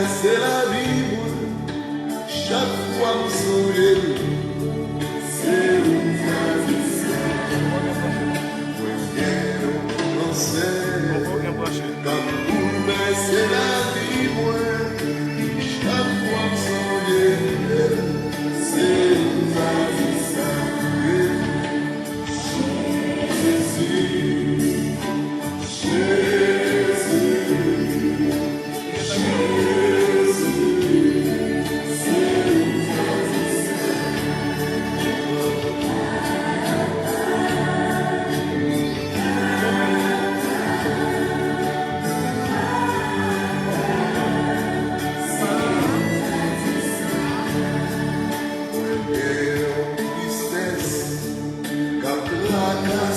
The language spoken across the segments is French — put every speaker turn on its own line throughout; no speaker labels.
C'est la vie, chaque fois que je souris, c'est une tradition. Quand c'est la vie, chaque fois que je souris, c'est une tradition. Jésus,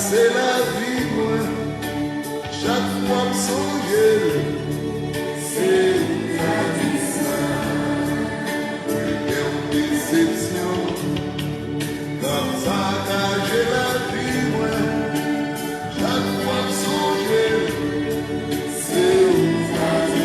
c'est la vie, moi. Chaque fois que je c'est une tradition. Et une déception. Comme ça, quand j'ai la vie, moi. Chaque fois que c'est une tradition.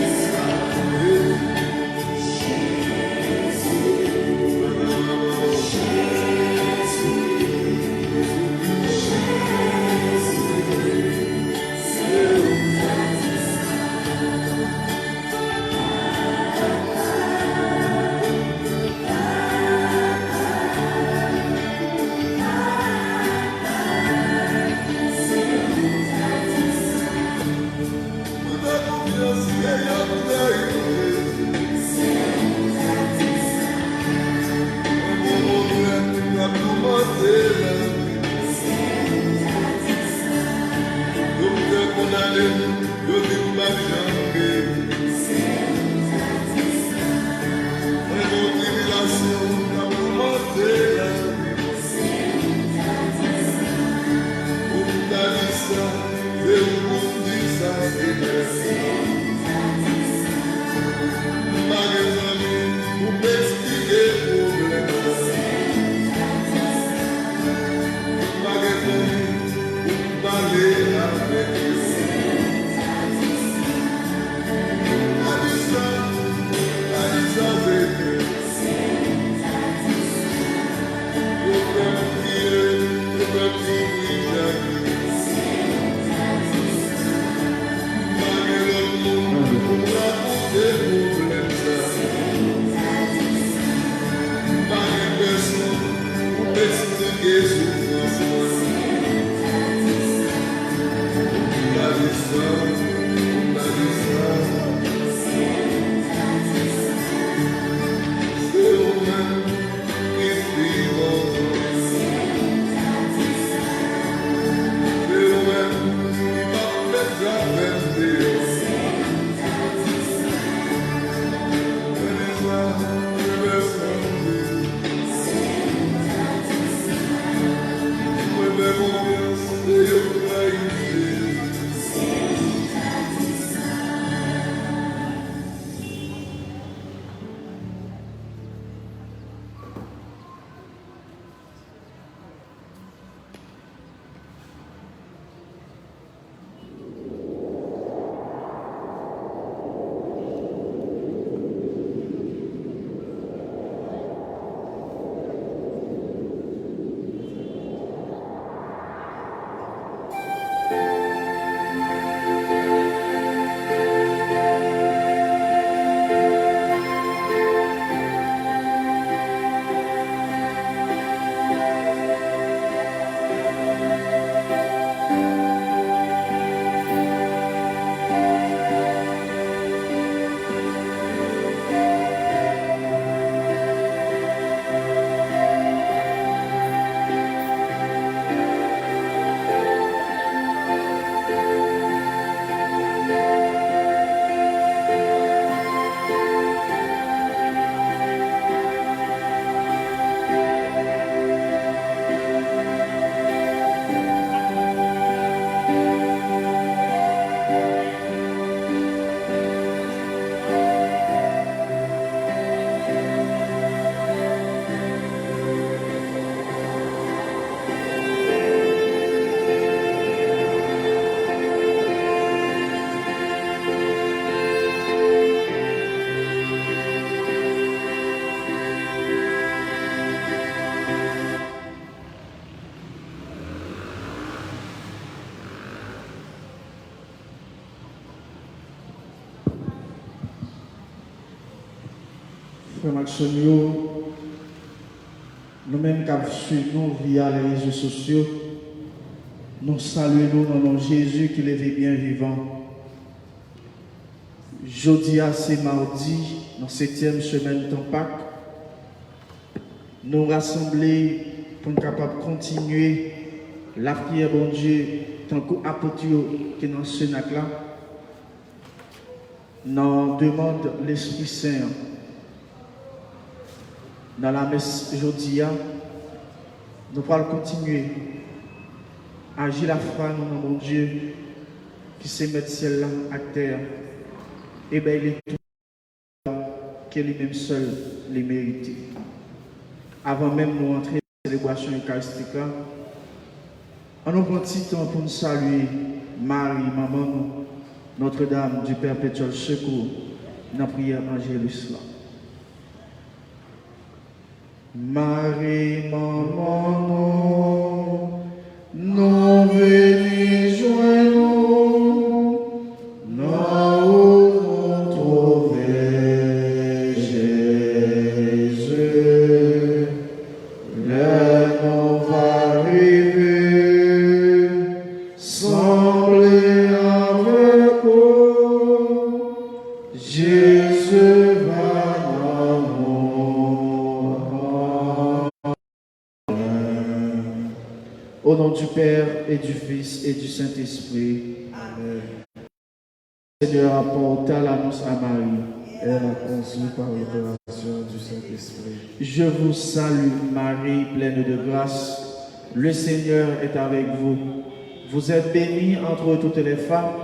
frère Maxonio, nous-mêmes qui suivons nous via les réseaux sociaux, nous saluons nous dans le nom de Jésus qui est bien vivant. Jeudi, c'est mardi, dans la 7e semaine de Pâques, nous rassembler pour nous capables de continuer la prière bon Dieu, tant qu'apôtre qui est dans ce là. Nous demande l'Esprit Saint. Dans la messe aujourd'hui, nous allons continuer à agir la foi dans mon Dieu qui sait mettre celle-là à terre. Et bien, il est tout que lui-même seul les mérite. Avant même de nous entrer dans la célébration eucharistique, on nous prend un petit temps pour nous saluer Marie, maman, Notre-Dame du Perpétuel Secours, dans la prière Angélus. Marie, maman, nous venons joindre nous trouver Jésus, le nom va arriver, sembler avec vous, Jésus va au nom du Père et du Fils et du Saint-Esprit. Amen. Seigneur apporta l'annonce à Marie. Elle a conçu par l'opération du Saint-Esprit. Je vous salue, Marie, pleine de grâce. Le Seigneur est avec vous. Vous êtes bénie entre toutes les femmes,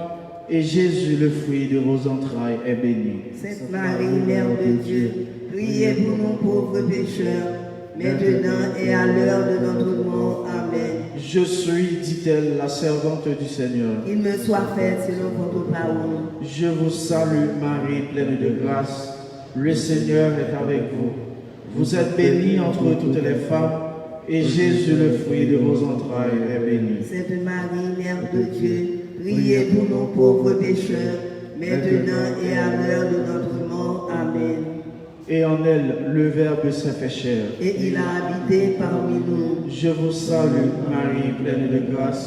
et Jésus, le fruit de vos entrailles, est béni.
Sainte Marie, Mère de Dieu, priez pour nous pauvres pécheurs, maintenant et à l'heure de notre mort. Amen.
Je suis, dit-elle, la servante du Seigneur.
Il me soit fait selon votre parole.
Je vous salue, Marie, pleine de grâce. Le Seigneur est avec vous. Vous êtes bénie entre toutes les femmes, et Jésus, le fruit de vos entrailles, est béni.
Sainte Marie, Mère de Dieu, priez pour nous pauvres pécheurs, maintenant et à l'heure de notre mort. Amen.
Et en elle, le Verbe s'est fait chair.
Et il a habité parmi nous.
Je vous salue, Marie, pleine de grâce.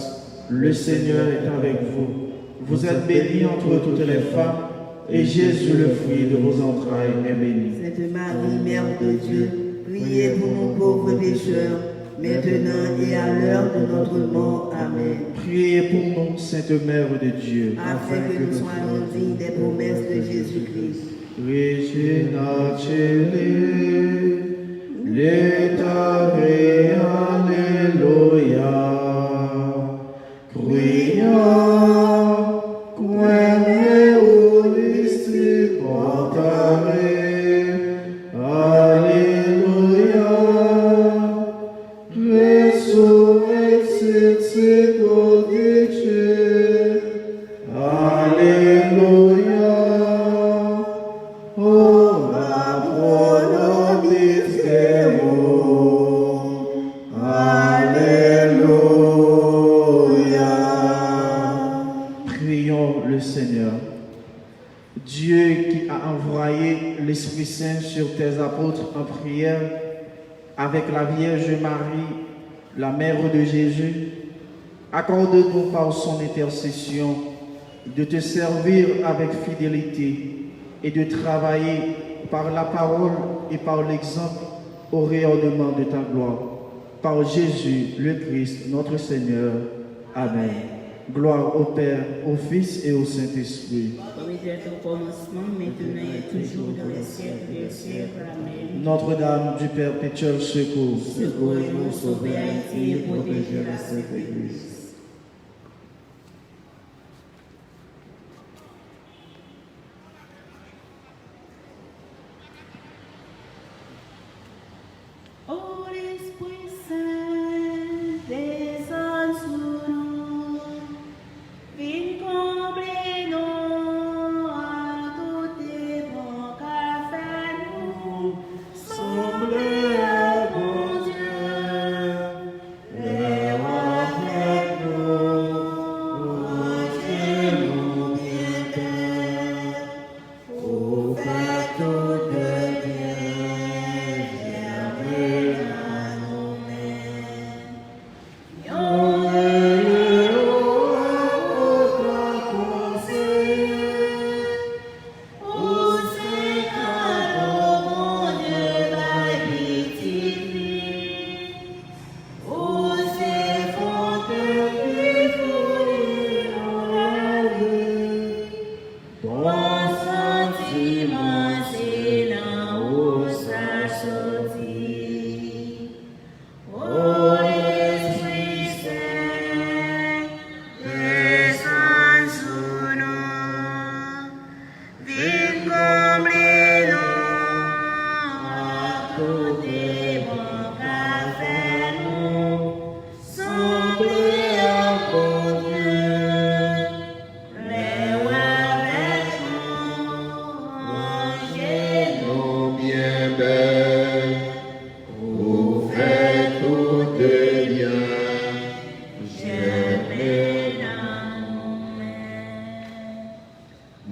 Le Seigneur est avec vous. Vous êtes bénie entre toutes les femmes, et Jésus, le fruit de vos entrailles, est béni.
Sainte Marie, Mère de Dieu, priez pour nous pauvres pécheurs, maintenant et à l'heure de notre mort. Amen.
Priez pour nous, Sainte Mère de Dieu,
afin que nous soyons dignes des promesses de Jésus-Christ.
Regina Celi, letare, alleluia. Criam, quem eulisti portare, alleluia. Resurrexit seco dice, alleluia. Dieu qui a envoyé l'Esprit Saint sur tes apôtres en prière avec la Vierge Marie, la mère de Jésus, accorde-nous par son intercession de te servir avec fidélité et de travailler par la parole et par l'exemple au rayonnement de ta gloire. Par Jésus, le Christ, notre Seigneur. Amen. Gloire au Père, au Fils et au Saint-Esprit.
Comme il était au commencement, maintenant et toujours dans les siècles des siècles. Amen.
Notre-Dame du Perpétuel Secours,
Secourez-nous, sauvez Haïti et protégez la Sainte Église.
Oh, l'Esprit Saint, descend sur nous, viens combler nous à tout bon qu'a fait nous, sembler à bon Dieu, et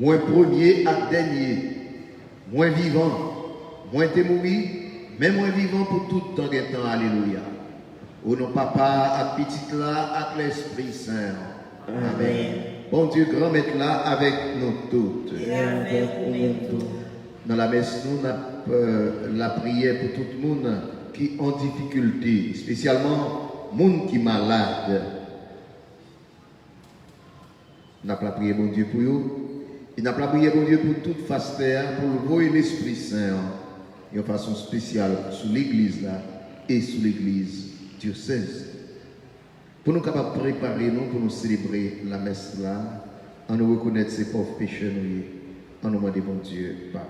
moins premier à dernier, moins vivant, moins t'es mouru, mais moins vivant pour tout temps des temps. Alléluia. Au nom papa, à petit là, à l'Esprit Saint. Amen. Bon Dieu, grand maître là, avec nous toutes.
Et avec nous tous.
Dans la messe, nous avons la prière pour tout le monde qui est en difficulté, spécialement les gens qui sont malades. Nous avons la prière, bon Dieu, pour eux. Et nous avons la prière, bon Dieu, pour toute face terre, pour le voir l'Esprit Saint, de façon spéciale, sur l'église là et sur l'église diocèse. Pour nous capables de préparer nous, pour nous célébrer la messe là, en nous reconnaître ces pauvres pécheurs, en nous demander, bon Dieu, pardon.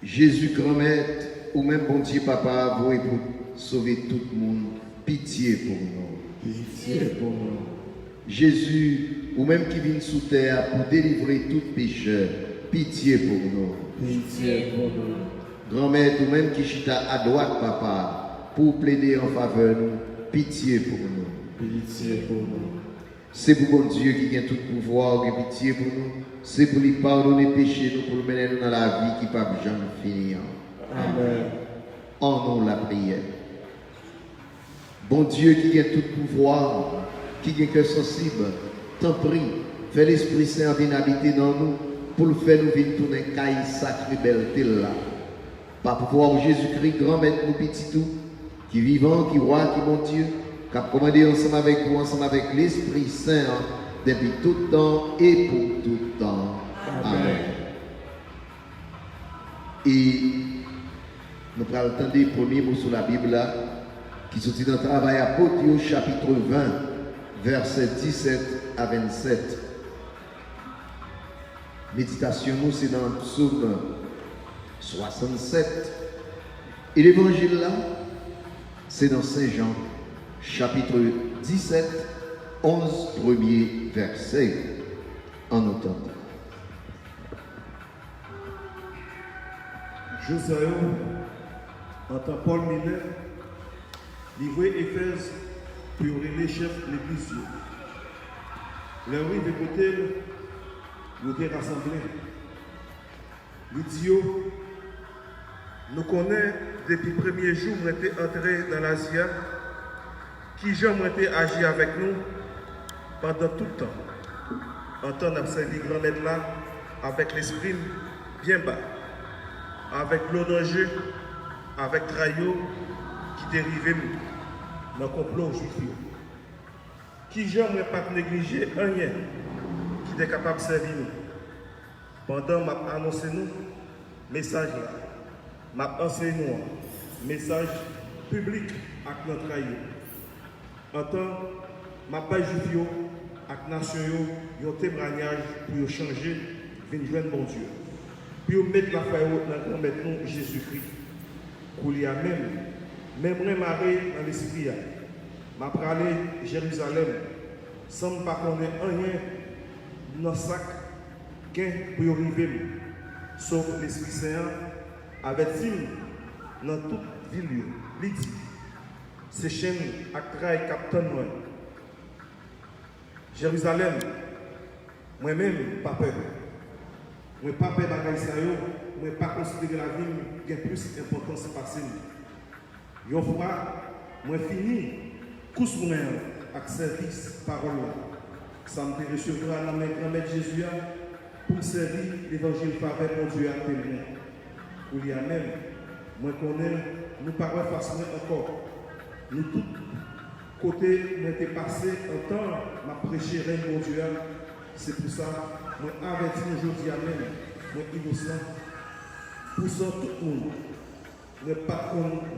Jésus, grand-maître, ou même bon Dieu, papa, vous pour sauver tout le monde, pitié pour nous.
Pitié pour nous.
Jésus, ou même qui vient sous terre pour délivrer tout pécheur, pitié pour nous.
Pitié pour nous.
Grand-maître, ou même qui chita à droite, papa, pour plaider en faveur de nous, pitié pour nous.
Pitié pour nous.
C'est pour bon Dieu qui a tout pouvoir, qui a pitié pour nous. C'est pour lui pardonner les péchés, nous, pour nous mener dans la vie qui ne peut jamais finir.
Amen.
En nous la prière. Bon Dieu qui a tout pouvoir, qui a un cœur sensible, t'en prie, fais l'Esprit Saint venir habiter dans nous, pour le faire nous venir tourner caille sacrée belle telle là. Par pouvoir Jésus-Christ, grand maître, nous petit tout, qui vivant, qui roi, qui bon Dieu, qui a commandé ensemble avec vous, ensemble avec l'Esprit Saint, depuis tout temps et pour tout temps. Amen. Et nous prenons le temps des premiers mots sur la Bible là, qui sont dans le travail apôtre, chapitre 20, versets 17 à 27. Méditation, nous, c'est dans le psaume 67. Et l'évangile là, c'est dans Saint Jean, chapitre 17, 11 premiers versets, en entendant.
Josiah, en tant Paul Miller, livré Éphèse, pour les chefs de l'église. Les rues de côté, nous étaient rassemblés. L'idiot, nous connaissons depuis le premier jour, nous étions entrés dans l'Asie, qui jamais été agi avec nous pendant tout le temps. En temps d'observer grand maître là, avec l'esprit bien bas, avec l'eau d'enjeu, avec Trayo qui dérivait dans le complot juif. Qui jamais pas négliger rien qui est capable de servir nous. Pendant m'a annoncé nous, message là, m'a enseigné nous, message public avec notre Trayo. En tant ma page juif avec nation yo témoignage pour changer, venir joindre mon Dieu. Pour mettre la foi dans le maintenant Jésus-Christ. Pour y a même maré dans l'esprit. M'a parlé Jérusalem sans pas connaître rien dans le sac pour y arriver. Sauf l'Esprit Saint avec il dans toute ville. Il dit, ces chaînes actraient captain moi. Jérusalem, moi-même, pas peur. Moi, pas peur de ça, moi, pas considérer la vie qui a plus d'importance que passer. Une fois, moi, fini, course avec service, parole. Ça me fait recevoir dans mes grand-mère Jésus pour servir l'évangile faveur mon Dieu à témoin. Pour y a même, moi, connais, nous parlons facilement encore. Nous tous côté nous été passé en temps m'a prêché règne mon Dieu. C'est pour ça moi averti aujourd'hui amen moi innocent pour ça tout le monde ne pas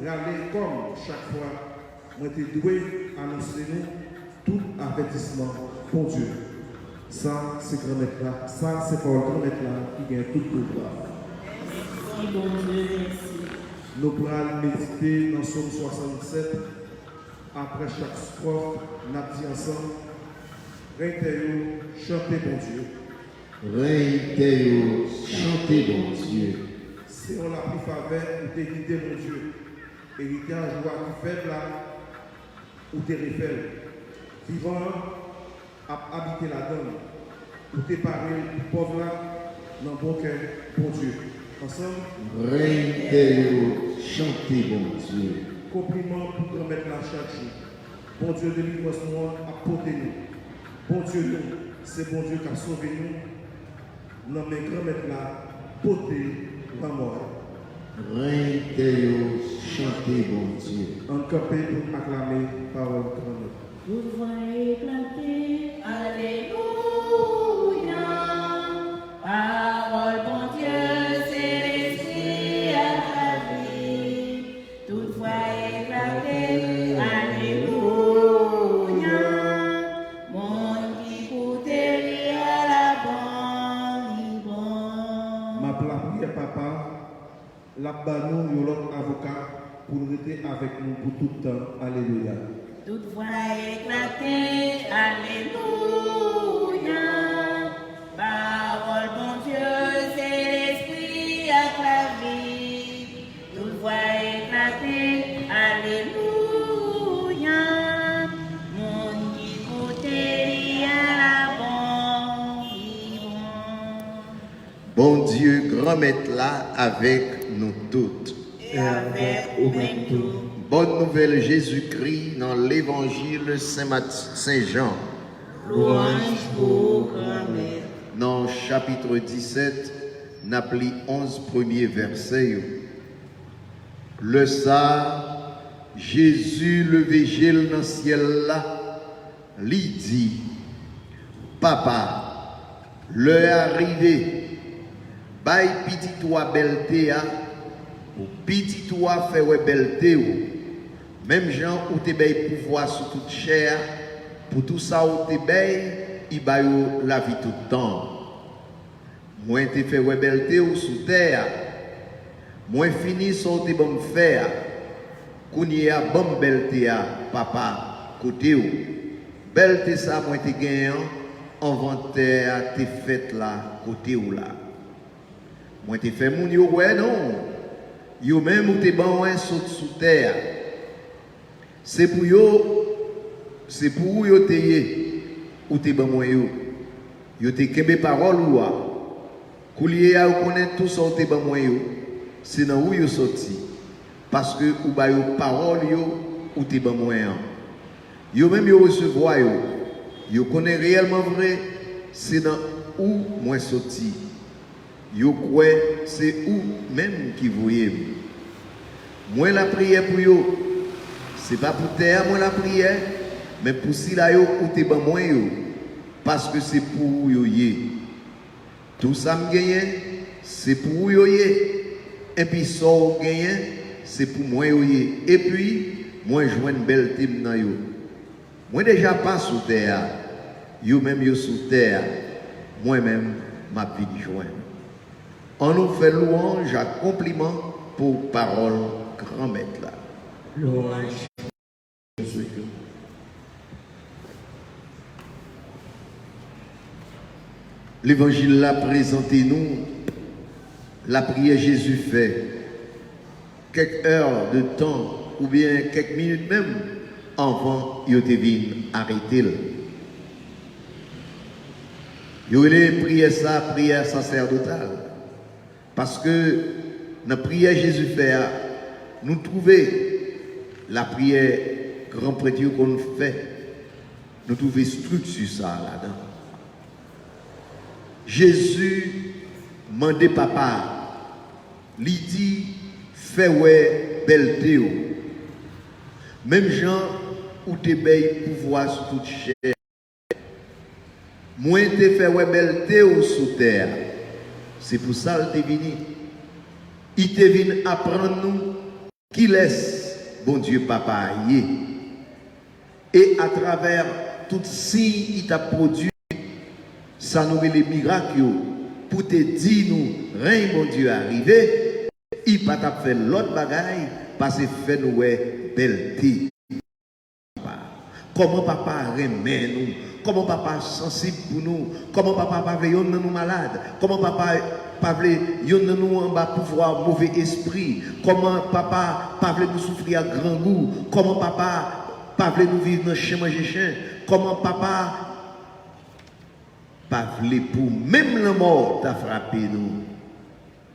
râler comme chaque fois moi t'es doué annoncer nous tout avertissement pour Dieu. Ça c'est grand maître là, ça c'est pour le grand maître là qui gagne tout pouvoir.
Merci bon Dieu, merci.
Nous pourrons méditer dans Psaume 67. Après chaque strophe, nous avons dit ensemble, Règne chantez bon Dieu.
Règne chantez bon Dieu.
Si on l'a pris faveur, ou t'es guidé mon Dieu. Héritage joie qui fait là, ou t'es réfère. Vivant à habiter la donne pour te parler pauvre là dans bon cœur pour Dieu. Ensemble,
Règne Théo, chantez bon Dieu.
compliment pour remettre la chaque jour. Bon Dieu de l'Église moi, apportez nous. Bon Dieu nous, c'est bon Dieu qui a sauvé nous. Non mais remettre la portée la mort.
Règne Théo, chantez bon Dieu.
En campé pour acclamer parole grande.
Toute voix éclatée, Alléluia. Parole, bon Dieu, c'est l'esprit acclamé. Toute voix éclatée, Alléluia. Monde qui écoutez à la bonne,
Ma prière, papa, la banou yon l'autre avocat pour rester avec nous pour tout le temps. Alléluia.
toute voix éclatée, Alléluia. Parole, bon Dieu, c'est l'esprit acclamé. Toute voix éclatée, Alléluia. Monde qui écoutez à la bonne,
Bon Dieu, grand maître là avec nous toutes.
et avec nous tous.
Bonne nouvelle Jésus-Christ dans l'évangile Saint-Jean.
Louange pour grand-mère.
Dans chapitre 17, n'appli 11 premiers versets. Le ça, Jésus le végile dans le ciel là, lui dit, Papa, l'heure arrivée, baille petit toi belté a, ou petit toi fait ouais belté ou. Même gens où te baille pouvoir sur toute chair, pour tout ça où te baille, il baille la vie tout le temps. Moi te fait ouais belté ou sous terre, moi fini sans te bon faire, qu'on y a bon belté a, papa, côté ou. Belté ça moi te gagnant, inventaire te fait là, côté ou là. Moi te fait moun yo ouais non, yo même ou te bon ouais sous terre. C'est pour yo te yé, ou te ban moi yo. Yo te kembe parole ou a. Kouliye a ou connaît tout ça ou te ban moi yo. C'est dans où yo sorti. Parce que ou ba yo parole yo, ou te ban moi yo. Yo même yo recevoir yo. Yo connaît réellement vrai, c'est dans où moi sorti. Yo croit c'est où même qui voyez. Moi la prière pour yo. C'est pas pour terre moi la prière, mais pour si là yo ou te ban moi yo, parce que c'est pour yo yé. Tout ça me gagne, c'est pour yo yé. Et puis ça gagne, c'est pour moi yo yé. Et puis moi joindre une belle team dans yo. Moi déjà pas sous terre, yo même yo sous terre. Moi même m'a vie joindre. On nous fait louange à compliment pour parole grand maître là.
Louange.
L'évangile l'a présenté nous, la prière Jésus fait quelques heures de temps ou bien quelques minutes même avant il te venu arrêter. Il a prière sacerdotale parce que dans la prière Jésus fait nous trouvons la prière grand prêtre qu'on fait, nous trouvons structure ça là-dedans. Jésus mandé papa, lui dit, fais ouais belté ou. Même gens où te baille pouvoir sur toute chair. Moi te fait ouais belté ou sous terre. C'est pour ça qu'il est venu. Il te venu apprendre nous qui laisse bon Dieu papa yé. Et à travers tout signe il t'a produit, ça nous met les miracles pour te dire nous, règne mon Dieu arrivé, il pas t'a fait l'autre bagaille parce que fait nous belleté. Comment papa remet nous, comment papa sensible pour nous, comment papa pas veut nous malades, comment papa pas veut nous en bas pouvoir mauvais esprit, comment papa pas veut nous souffrir à grand goût, comment papa pas veut nous vivre dans le chemin, comment papa pas voulait pour même la mort t'a frappé nous.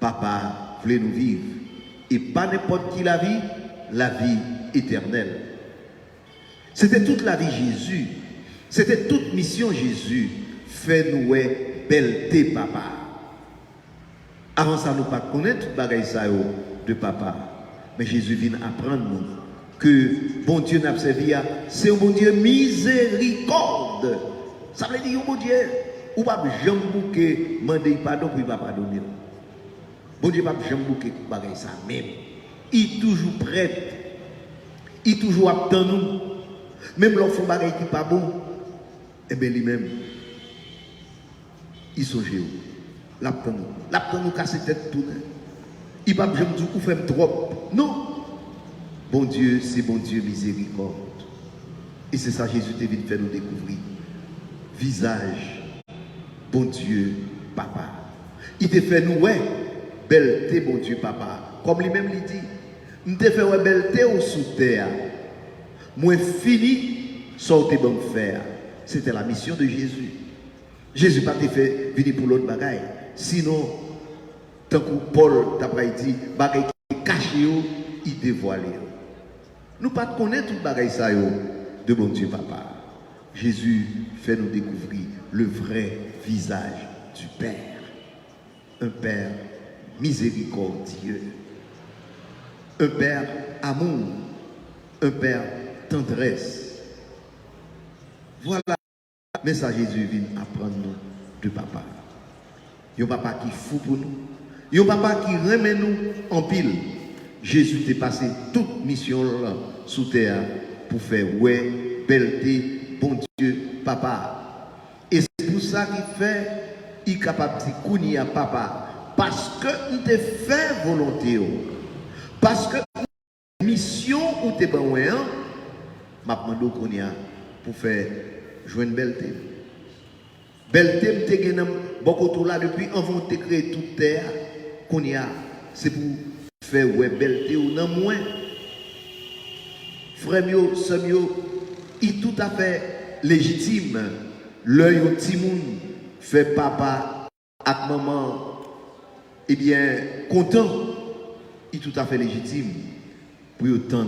Papa voulait nous vivre. Et pas n'importe qui la vie éternelle. C'était toute la vie Jésus. C'était toute mission Jésus. Fais-nous belleté papa. Avant ça, nous ne pas connaître tout bagaille ça de papa. Mais Jésus vient apprendre nous que bon Dieu n'a servi à, c'est un bon Dieu miséricorde. Ça veut dire, bon Dieu, ou pas jamais bouquer, demander pardon pour ne pas pardonner. Bon Dieu, pas jamais bouquer bagaille ça même. Il est toujours prêt. Il est toujours attend nous. Même lorsqu'on fait bagaille qui n'est pas bon, eh bien lui-même, il songe où. L'attend nous casser tête tout. Il ne va pas dire qu'on fait trop. Non. Bon Dieu, c'est bon Dieu miséricorde. Et c'est ça Jésus te venu faire nous découvrir. Visage, bon Dieu, papa. Il te fait nous, belleté, bon Dieu, papa. Comme lui-même lui dit, nous te fait belleté au sous terre. Moi fini, sortez bon faire. C'était la mission de Jésus. Jésus n'a pas te fait venir pour l'autre bagaille. Sinon, tant que Paul t'a pas dit, bagaille qui est caché, il dévoile. Nous ne pas connaître tout bagaille ça de bon Dieu papa. Jésus fait nous découvrir le vrai visage du Père. Un Père miséricordieux. Un Père amour. Un Père tendresse. Voilà. Mais ça Jésus vient apprendre nous de papa. Il y a un papa qui fou pour nous. Il y a un papa qui remet nous en pile. Jésus t'a passé toute mission là sous terre pour faire belleté, bon Dieu, papa. Et c'est pour ça qu'il fait, il est capable de dire qu'on y a papa. Parce que nous te fait volonté. Parce que mission où tu es bon, m'a demandé qu'on y a pour faire jouer une belleté. Belleté, tu as beaucoup tout là depuis avant de créer toute terre qu'on y a. C'est pour faire belleté ou non moins. Frère mio, sœur mio, il est tout à fait légitime. L'œil au petit monde fait papa avec maman, eh bien, content. Il est tout à fait légitime pour autant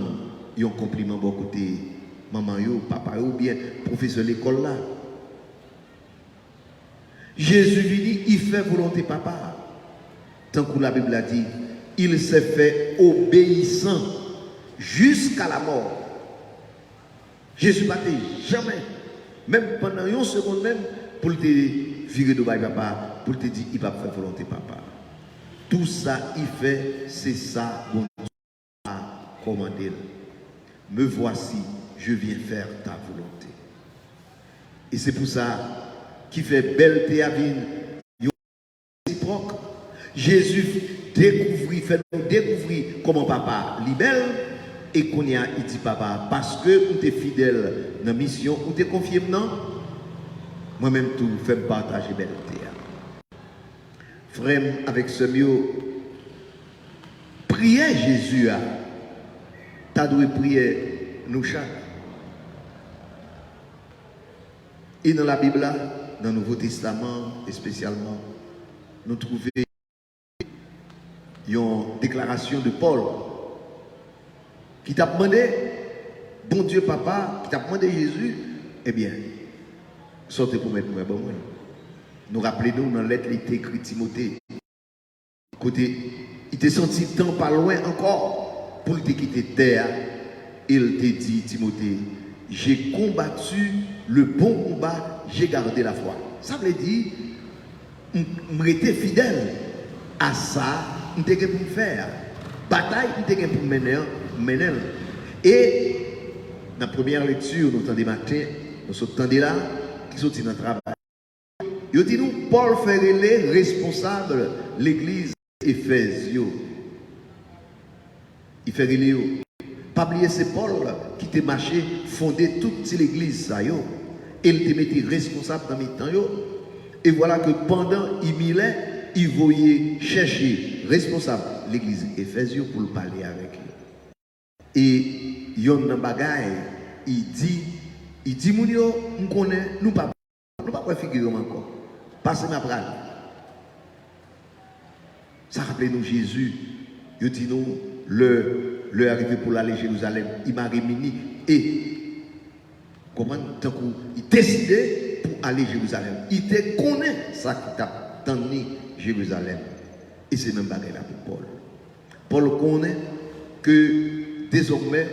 un compliment bon côté maman yo, papa yo, ou bien professeur de l'école là. Jésus dit, il fait volonté papa. Tant que la Bible a dit, il s'est fait obéissant jusqu'à la mort. Jésus n'a jamais, même pendant une seconde même, pour te virer de bail papa, pour te dire, il va faire volonté papa. Tout ça, il fait, c'est ça, bon Dieu a commandé. Me voici, je viens faire ta volonté. Et c'est pour ça qu'il fait belleté à vie. Jésus fait nous découvrir comment papa libère et qu'on y a, il dit papa, parce que vous êtes fidèle dans la mission, vous êtes confié maintenant, moi-même tout, fait me partager belleté. Frère, avec ce mieux, priez Jésus, tu dois prier nous chaque. Et dans la Bible, dans le Nouveau Testament, et spécialement, nous trouvons une déclaration de Paul qui t'a demandé, bon Dieu papa, qui t'a demandé Jésus, eh bien, sortez pour mettre moi bon moi. Nous rappelons-nous dans la lettre, il était écrit Timothée. Côté, il t'a senti tant pas loin encore pour te quitter terre. Il t'a dit, Timothée, j'ai combattu le bon combat, j'ai gardé la foi. Ça veut dire, je suis fidèle à ça, je suis pour me faire. Bataille, je suis pour mener. Et dans la première lecture, nous entendons matin, nous entendons là, qui sont dans le travail. Il dit nous, Paul fait les responsables de l'église Éphésio. Il fait les pas oublier c'est Paul qui t'a marché, fondé toute l'église. Et il te mettait responsable dans mes temps. Et voilà que pendant il milait, il voyait chercher responsable l'église Éphésio pour le parler avec lui. Et yon nan bagay, il dit, mon yo, nous connaît, nous pas figurer encore. Passez ma prale. Ça rappelle nous Jésus. Il dit nous, le arrivé pour aller à Jérusalem, il m'a réuni et comment il décidait pour aller à Jérusalem. Il te connaît ça qui t'a tenu Jérusalem. Et c'est même pareil là pour Paul. Paul connaît que désormais,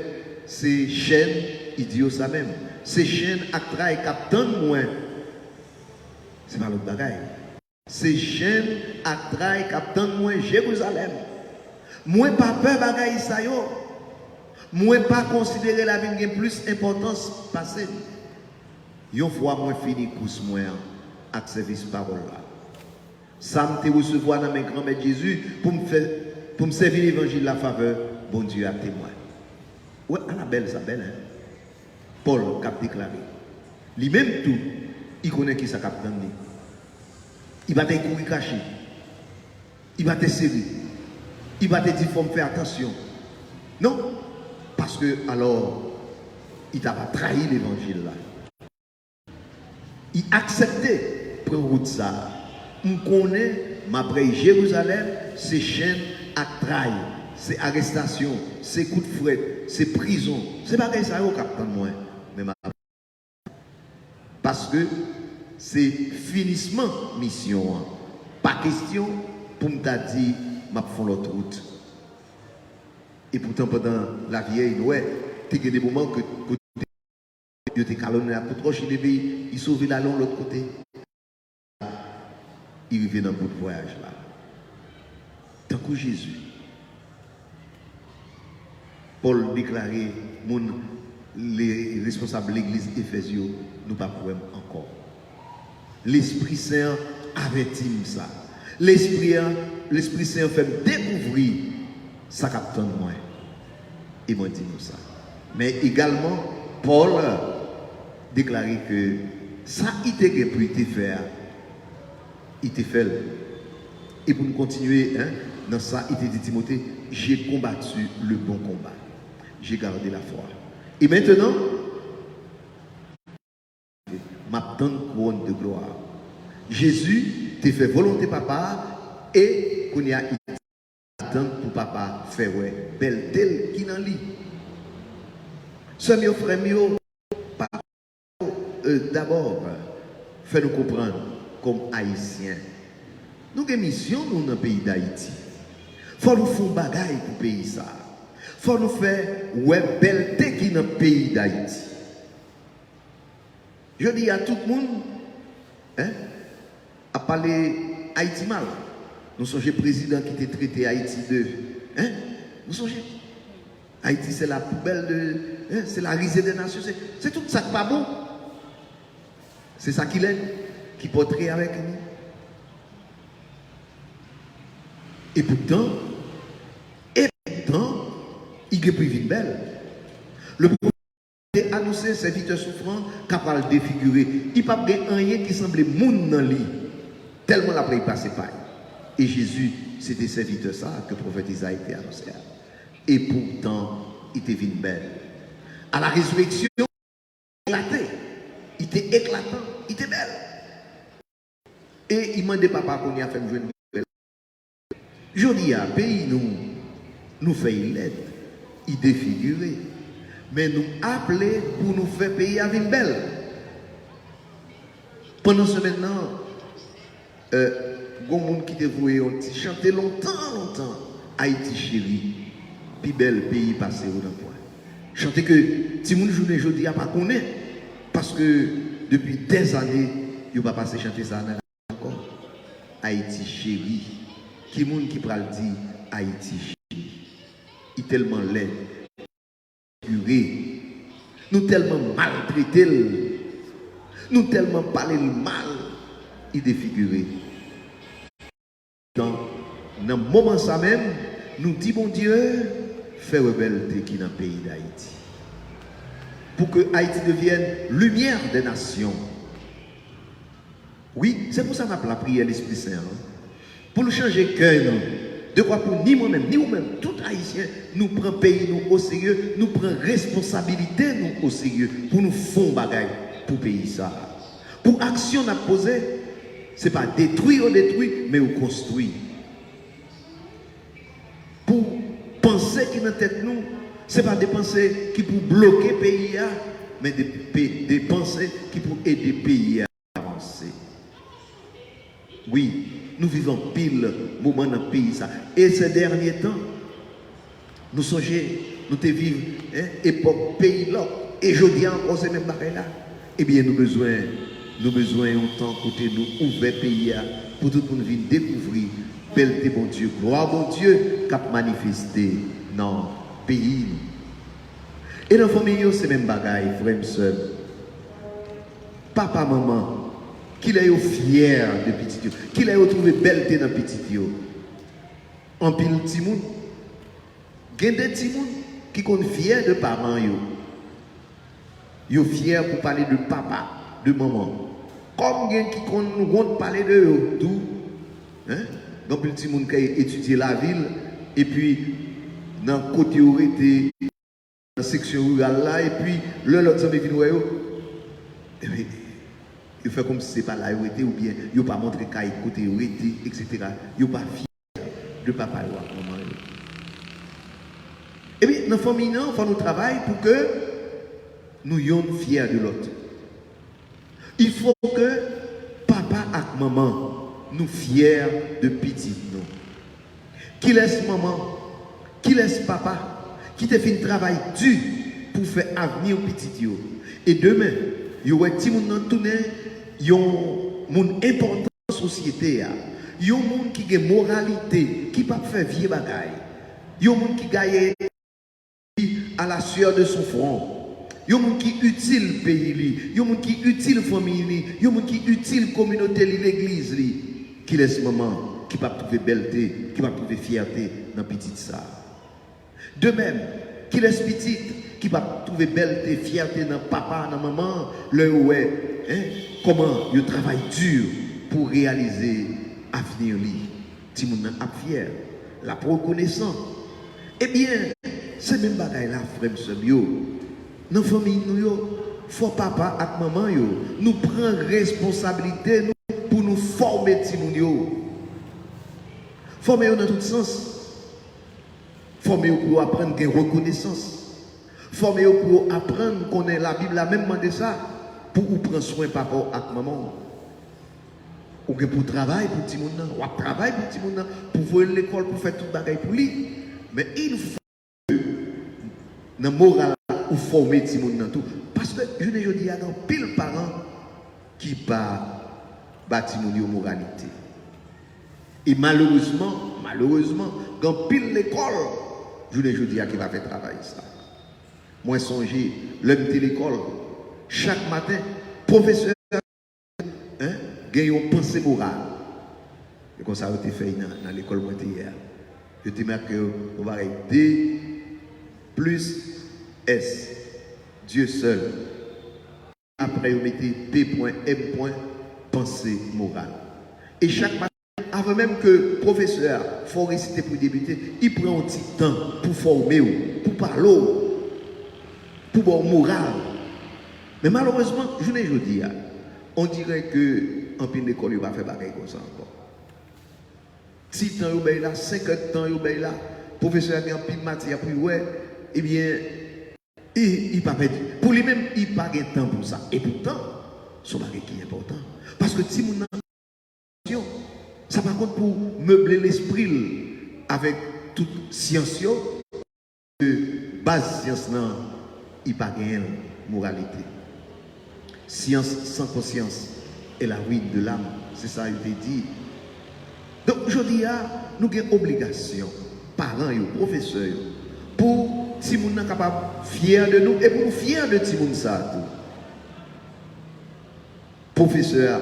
ces chaînes, il dit ça même, ces chaînes à travail captant moins. C'est pas l'autre bagaille. Ces chaînes à travail captant moins Jérusalem. Moi pas peur bagaille ça yo. Moi pas considérer la vie qui plus importance passée. Une fois moi fini course moi avec service parole là. Ça me recevoir dans mes grands-mères Jésus pour me servir l'évangile de la faveur, bon Dieu a témoin. Ouais, à la belle, ça belle, hein? Paul a déclaré. Lui-même tout, il connaît qui ça a donné. Il va te courir caché. Il va te serrer. Il va te dire, il faut me faire attention. Non, parce que alors, il t'a pas trahi l'évangile là. Il acceptait prendre route ça. On connaît, après Jérusalem, c'est chaînes à trahi, c'est arrestation, c'est coup de fouet, c'est prison. C'est pas ça au capitaine moi. Parce que c'est finissement mission. Pas question pour me dire, je vais faire l'autre route. Et pourtant, pendant la vieille Noël, il y a des moments que tu es calonné pour trop chez les pays, il sauve la langue de l'autre côté. Il revient dans le bout de voyage là. Tant que Jésus, Paul déclarait, les responsables de l'église Éphésienne, nous pas pouvons encore. L'Esprit Saint avertit ça. L'Esprit Saint fait découvrir ça capte moi. Et moi dit nous ça. Mais également, Paul déclarait que ça il était pu te faire. Il te fait. Et pour nous continuer dans ça, il te dit Timothée, j'ai combattu le bon combat. J'ai gardé la foi. Et maintenant, m'attend couronne de gloire. Jésus t'a fait volonté papa et qu'on y a attend pour papa faire ouais belle telle qui dans lit. Ce mieux frère mieux d'abord fait nous comprendre comme haïtiens. Nous avons une mission dans le pays d'Haïti. Il faut nous faire des choses pour le pays. Il faut nous faire ouais belleté qui est dans le pays d'Haïti. Je dis à tout le monde, à parler Haïti mal. Nous sommes le président qui était traité Haïti de. Nous sommes. Haïti, c'est la poubelle de. C'est la risée des nations. C'est tout ça qui n'est pas bon. C'est ça qu'il est, qui porterait avec nous. Et pourtant, il est plus vite belle. Le prophète a annoncé serviteur souffrant capable de défigurer. Il n'y a pas rien qui semblait moun dans lui. Tellement l'après il passait pas. Et Jésus, c'était serviteur ça que le prophète Isaïe a annoncé. Et pourtant, il était vite belle. À la résurrection, il éclatait. Il était éclatant. Il était belle. Et il m'a dit papa qu'on y a fait une jeune belle. Je dis à pays nous fait l'aide. Il défiguré. Mais nous appelons pour nous faire payer à une belle. Pendant ce maintenant, il y a des gens qui te voient chanter longtemps. Haïti chérie, puis bel pays passé au point. Chanter que si mon journée aujourd'hui a pas connaît parce que depuis des années, il va pas passer chanter ça encore. Haïti chérie. Qui monde qui pral dire Haïti chérie. Il est tellement laid. Nous tellement maltraités, nous tellement parlé mal, il défiguré. Dans le moment ça même, nous disons bon Dieu, fais rebelle qui est dans le pays d'Haïti. Pour que Haïti devienne lumière des nations. Oui, c'est pour ça qu'on a la prière l'Esprit Saint. Pour nous changer cœur, de quoi pour ni moi-même, ni vous-même, tout Haïtien, nous prenons pays nous au sérieux, nous prenons responsabilité nous au sérieux, pour nous faire bagaille pour pays ça. Pour action à poser, Ce n'est pas détruire, mais on construit. Pour penser qui dans la tête nous, ce n'est pas des pensées qui pour bloquer le pays, mais des pensées qui pour aider le pays à avancer. Oui, nous vivons pile moment dans le pays. Et ces derniers temps, nous songeons, nous te vivons époque pays là, et je dis encore ces mêmes barrières là. Eh bien, nous besoin un temps côté nous ouvrir pays pour tout le monde venir découvrir belleté bon Dieu, gloire bon Dieu, qui a manifesté dans le pays. Et dans la famille, c'est même bagaille, frère et soeur. Papa, maman, qu'il est fier de petit Dieu, qu'il ait trouvé belleté dans petit Dieu. En pile petit monde, il y a des petits monde qui sont fiers de parents. Ils sont fiers pour parler de papa, de maman. Comme il y a qui vont parler de eux, tout. Donc, le petit monde qui a étudié la ville, et puis, dans le côté où était, dans la section rurale là, et puis, l'autre ami vient il fait comme si ce n'est pas là où était, ou bien, il n'a pas montré qu'il côté où était, etc. Il n'est pas fier de papa ou maman. Et bien, dans la famille, il faut nous travailler pour que nous soyons fiers de l'autre. Il faut que papa et maman nous fiers de petit nous. Qui laisse maman, qui laisse papa, qui te fait un travail dur pour faire avenir au petit Dieu. Et demain, il y aura des gens qui ont une importance dans la société. Il y a des gens qui ont une moralité, qui ne peuvent pas faire vieille bagaille. Il y a des gens qui gagnent à la sueur de son front. Il y a des gens qui utilisent le pays, il y a des gens qui utilisent la famille, il y a des gens qui utilisent la communauté, l'église, qui laisse maman, qui ne peut pas trouver belleté, qui ne peut pas trouver fierté dans la petite ça. De même, qui laisse petite, qui ne peut pas trouver belleté, fierté dans papa, dans maman, le ouais, comment ils travaillent dur pour réaliser l'avenir. Si vous êtes fier, la reconnaissance. Eh bien, c'est même bagaille là, frère, dans la famille, il faut papa et maman, nous prendre responsabilité pour nous former. Former dans tout sens. Former pour apprendre une reconnaissance. Former pour apprendre qu'on est la Bible a même demandé ça pour prendre soin papa et maman. Ou pour travailler pour petit monde, ou travailler pour petit monde, pour voir l'école, pour faire tout bagaille pour lui. Mais il faut que dans le moral ou former petit monde dans tout. Parce que je ne dis pas pile parents qui pas bâti mon moralité. Et malheureusement, dans pile l'école, je ne dis pas qui va faire travailler ça. Moi, songer, l'homme de l'école, chaque matin, professeur, gagne une pensée morale. Et comme ça a été fait dans l'école hier. Je te dis que on va arrêter D plus S. Dieu seul. Après, vous mettez P.M. pensée morale. Et chaque matin, avant même que le professeur faut réciter pour débuter, il prend un petit temps pour former, pour parler, pour bon moral. Mais malheureusement, je ne dis pas, on dirait que en pleine école, il va faire bagarre comme ça encore. 6 ans, il là, 50 ans, il là, le professeur a un pile matière, puis ouais, eh bien, il pas perdu. Pour lui-même, il n'a pas de temps pour ça. Et pourtant, c'est un bagage qui est important. Parce que si mon ça par contre pour meubler l'esprit avec toute science, base science, il n'y a pas de moralité. Science sans conscience est la ruine de l'âme. C'est ça qu'il dit. Donc aujourd'hui, nous avons une obligation, parents et professeurs, pour si nous sommes capables fiers de nous et pour nous fiers de si nous sommes. Professeur,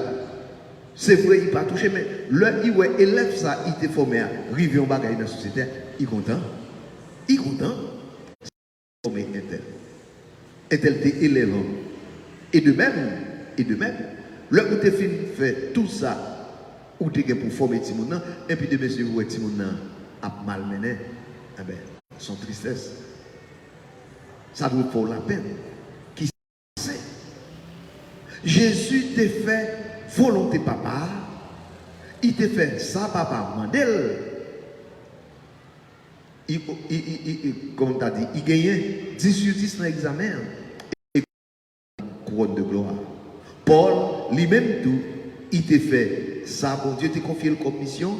c'est vrai, il n'a pas touché, mais l'élève, ça, il était formé à arriver en bagaille dans la société, il est content. Il est content. Formé un tel. Un tel était élève. Et de même, là où tu fait tout ça, où tu es pour former Timouna, et puis de monsieur où Timouna a malmené, eh bien, son tristesse. Ça doit pour la peine. Qui sait? Jésus t'a fait volonté papa, il te fait ça, papa, mandel. Comme tu as dit, il gagnait 10 sur 10 dans l'examen. Et couronne de gloire. Paul, lui-même tout, il te fait ça, bon Dieu t'a confié le comme mission.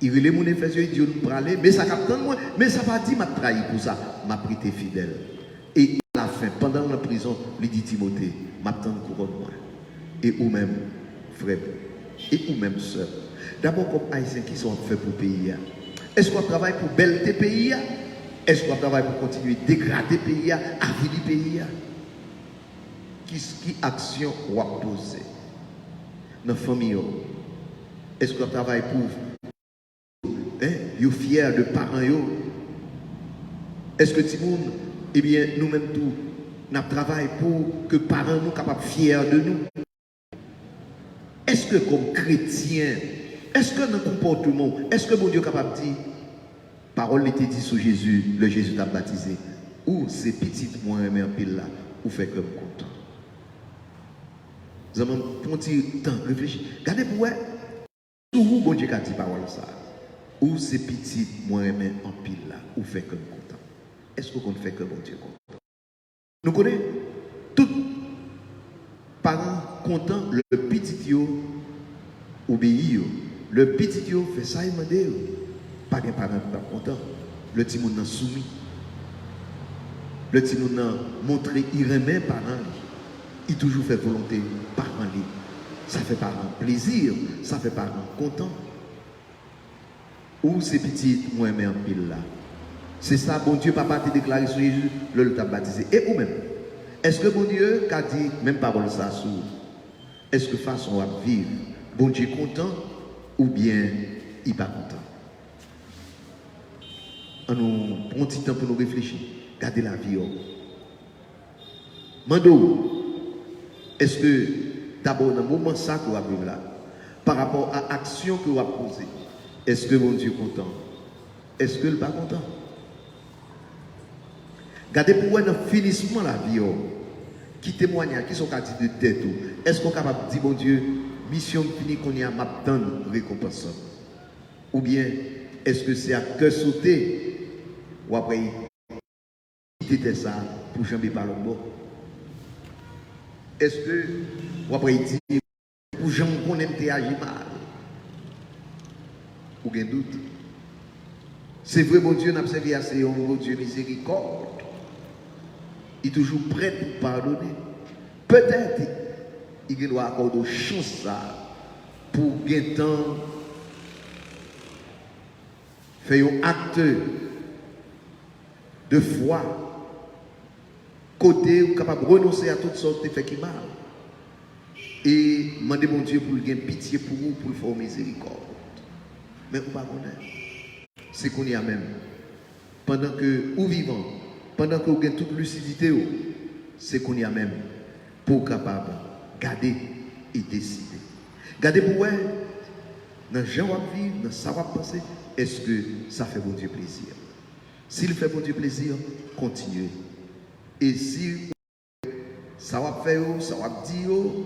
Il relève mon Éphésiens, il dit, on peut aller, mais ça capte moi, mais ça va dire, m'a trahi pour ça, m'a pris tes fidèles. Et à la fin, pendant la prison, il dit Timothée, m'a tenu couronne moi. Et ou même, frère, et ou même soeur. D'abord, comme Haïtiens qui sont faits pour le pays. Est-ce qu'on travaille pour belle tes pays? Est-ce qu'on travaille pour continuer à dégrader le pays, à vivre le pays? Qui action ou à poser? Dans la famille, est-ce qu'on travaille pour vous fiers de parents? Est-ce que Timoun, eh bien, nous-mêmes tous, nous travaillons pour que parents nous capables fiers de nous? Est-ce que comme chrétiens, est-ce que dans le comportement, est-ce que mon Dieu est capable de dire, parole était dit sur Jésus, le Jésus t'a baptisé, ou ces petites moi aimé en pile là, ou fait comme content? Nous avons un petit temps réfléchir. Regardez pour vous, où bon Dieu a dit parole ça, ou ces petites moi aimé en pile là, ou fait comme content? Est-ce qu'on fait que bon Dieu content? Nous connaissons tout parents content, le petit yo obéit yo. Le petit yo fait ça il m'a dit pas de parents pas content. Le petit moun nan soumis. Le petit moun nan montré il remet parents. Il toujours fait volonté parents li. Ça fait parents plaisir, ça fait parents content. Ou ces petites moi mais en pile là. C'est ça bon Dieu papa t'a déclaré sur Jésus, le t'a baptisé et ou même. Est-ce que bon Dieu a dit même parole ça sur? Est-ce que façon à vivre bon Dieu content ou bien il pas content? On nous prend un petit temps pour nous réfléchir. Gardez la vie. Mando, est-ce que d'abord dans le moment ça que vous avez là, par rapport à l'action que vous avez posée, est-ce que mon Dieu est content? Est-ce que il n'est pas content? Gardez pour vous dans le finissement de la vie, qui témoignent, qui sont capables de tête, est-ce qu'on est capable de dire, bon Dieu, mission finie qu'on y a maintenant récompense? Ou bien, est-ce que c'est à cœur sauté, ou après, il était ça pour jamais par le bord? Est-ce que, ou après, il dit, pour jamais qu'on aime agir mal? Ou bien doute? C'est vrai, bon Dieu, n'a pas servi assez, bon Dieu, miséricorde. Il est toujours prêt pour pardonner. Peut-être il doit accorder chance pour gagner temps, faire un acte de foi, côté ou capable de renoncer à toutes sortes de faits qui mal. Et demander mon Dieu pour gagner pitié pour vous, pour faire miséricorde. Mais vous ne pas connaître. C'est qu'on y a même. Pendant que vous vivant, pendant que vous avez toute lucidité, c'est qu'on y a même pour capable garder et décider. Gardez pour vous, dans Jean va vivre, dans ça va penser, est-ce que ça fait bon Dieu plaisir? S'il fait bon Dieu plaisir, continuez. Et si ça va faire, ça va dire, vous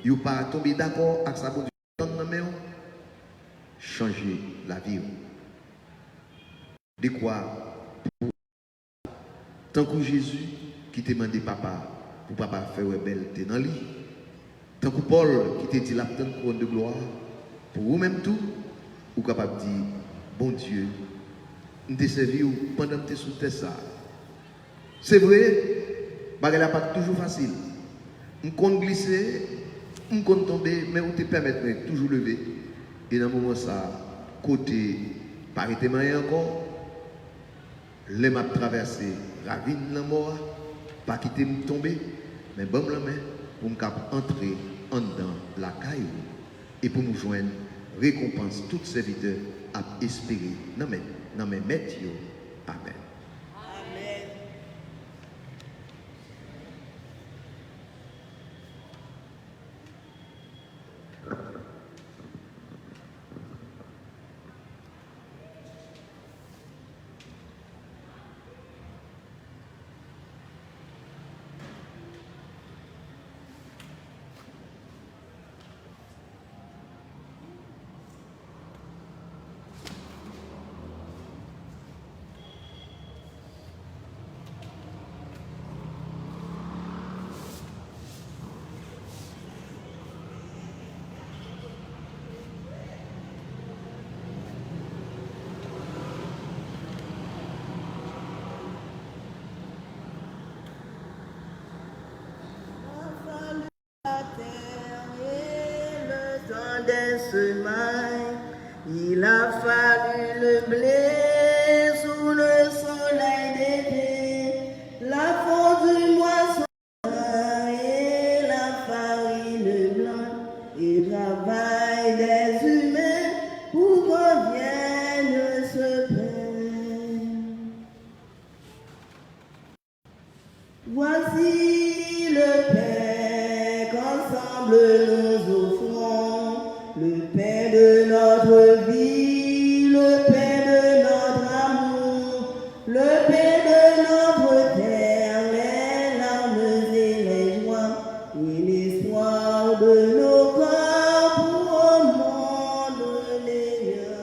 ne pas tomber d'accord avec ça, bon Dieu, changez la vie. De quoi? Tant que Jésus qui t'a demandé papa, pour papa faire belle, t'es dans le lit. Tant que Paul qui t'a dit la couronne de gloire, pour vous-même tout, vous êtes capable de dire, bon Dieu, nous t'ai servi pendant que tu es sous terre ça. C'est vrai, ce n'est pas toujours facile. On compte glisser, on compte tomber, mais on te permet de toujours lever. Et dans ce moment ça, côté, pas été moyen encore, les m'a traversé, ravine la mort, pas quitter me tomber, mais bon la main pour me entrer en dedans la caille et pour nous joindre récompense tout serviteur à espérer. Non mais mettez. Amen.
des semailles. Il a fallu le blé sous le soleil d'été, la fonte du moisson et la farine blanche, et le travail des humains pour qu'on vienne se plaindre. Voici le pain qu'ensemble nous offrons, le pain de notre vie, le pain de notre amour, le pain de notre terre, les larmes et les joies, et l'espoir de nos corps pour un monde meilleur.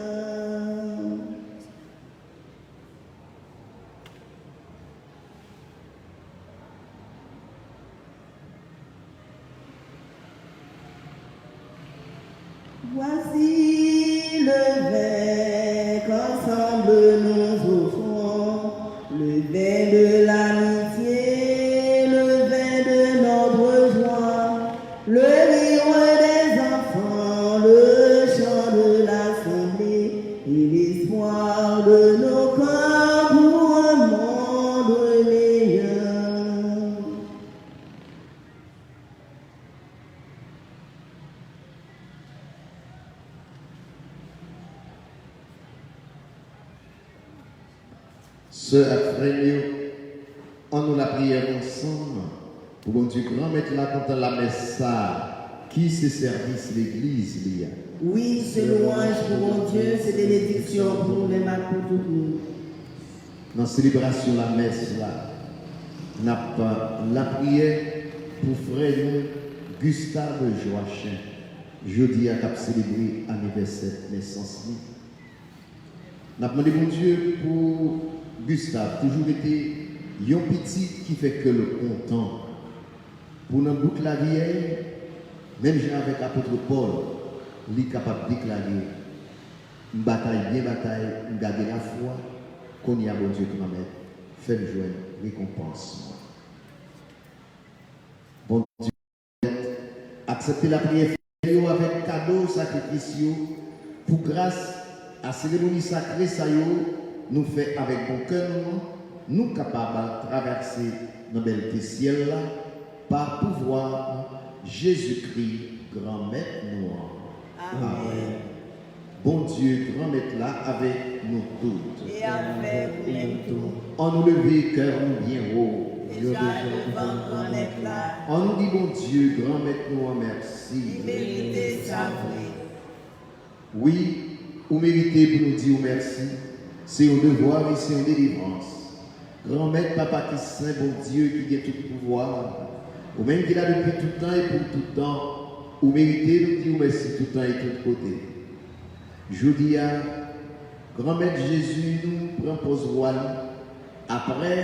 Voici le vin qu'ensemble nous offrons, le vin de l'amitié, le vin de notre joie, le rire des enfants, le chant de l'assemblée et l'espoir de nos corps pour un monde meilleur.
Sœurs, frères, on nous la prière ensemble pour bon Dieu grand mettre là quand la messe ça qui se service l'église liya.
Oui, ce louange pour mon Dieu, c'est bénédiction pour nous même pour tout le monde.
Dans la célébration de la messe là, n'a pas la prière pour frère nous Gustave Joachim. Jeudi à cap célébrer anniversaire naissance. N'a demandé mon Dieu pour Gustave, toujours été un petit qui fait que le content. Pour nous boucle la vieille, même avec l'apôtre Paul, il est capable de déclarer une bataille, bien bataille, une garder la foi, qu'on y a bon Dieu qui m'a mis, fait me joindre récompense. Bon Dieu, acceptez la prière avec cadeau, sacrifice, pour grâce à la cérémonie sacrée, ça nous fait avec bon cœur, nous capables de traverser dans belle ciel là, par pouvoir Jésus-Christ, grand maître nous. Amen. Bon Dieu, grand maître là, avec nous toutes.
Et avec nous tous.
On nous lever, cœur nous bien haut. On nous dit, bon Dieu, grand maître nous, merci.
Méritez sa
Oui, vous méritez pour nous dire merci. C'est un devoir et c'est une délivrance. Grand maître, papa qui est saint, bon Dieu, qui a tout pouvoir, ou même qu'il a depuis tout temps et pour tout temps, vous méritez de nous dire merci tout temps et tout côté. Je dis à grand maître Jésus, nous prend pose roi. Après,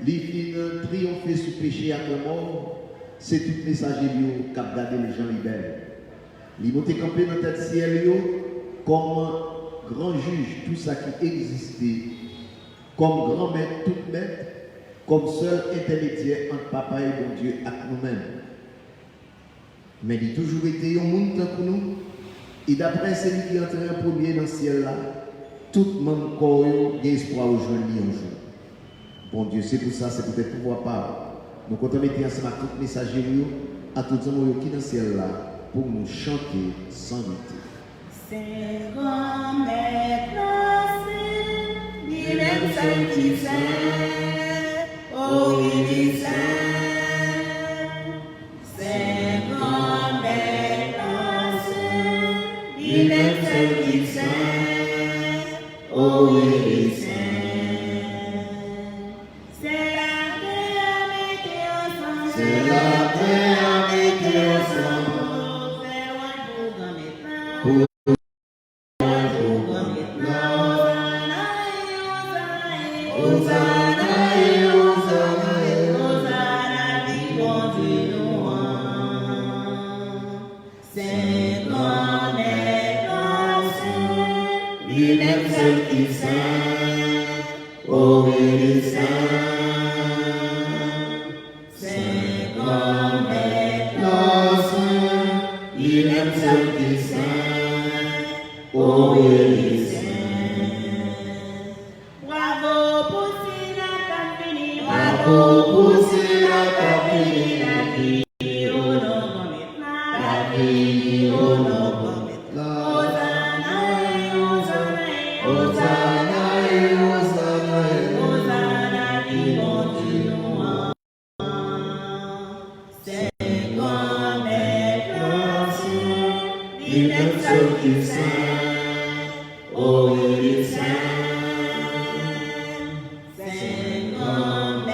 les filles triompher sous péché à la mort, c'est tout message qui a gardé les gens libères. Ils montent camper dans tête ciel comme grand juge, tout ça qui existait, comme grand maître, tout maître, comme seul intermédiaire entre papa et bon Dieu avec nous-mêmes. Mais il a toujours été un monde pour nous. Et d'après celui qui est entré en premier dans le ciel là, tout le monde a espoir au jour un jour. Bon Dieu, c'est pour ça, c'est peut-être pouvoir parler. Nous comptons mettre ensemble à tous les messagers, à tous les gens qui sont dans le ciel là, pour nous chanter sans lutter.
C'est grand maître, il est saint qui sait, oh il est saint. C'est grand maître, il est saint qui sait, oh il est saint. C'est la paix avec ensemble, c'est la paix avec ensemble, faire un pour grand maître. Il il est seul qui saint, oh il est saint. Bravo pour si la capini, bravo pour si la capini, la vie au nom maintenant, la vie au nom maintenant. Hosanna, Hosanna, Hosanna, Hosanna, Hosanna, qui continue. C'est comme il est seul qui saint, oh il est saint. C'est comme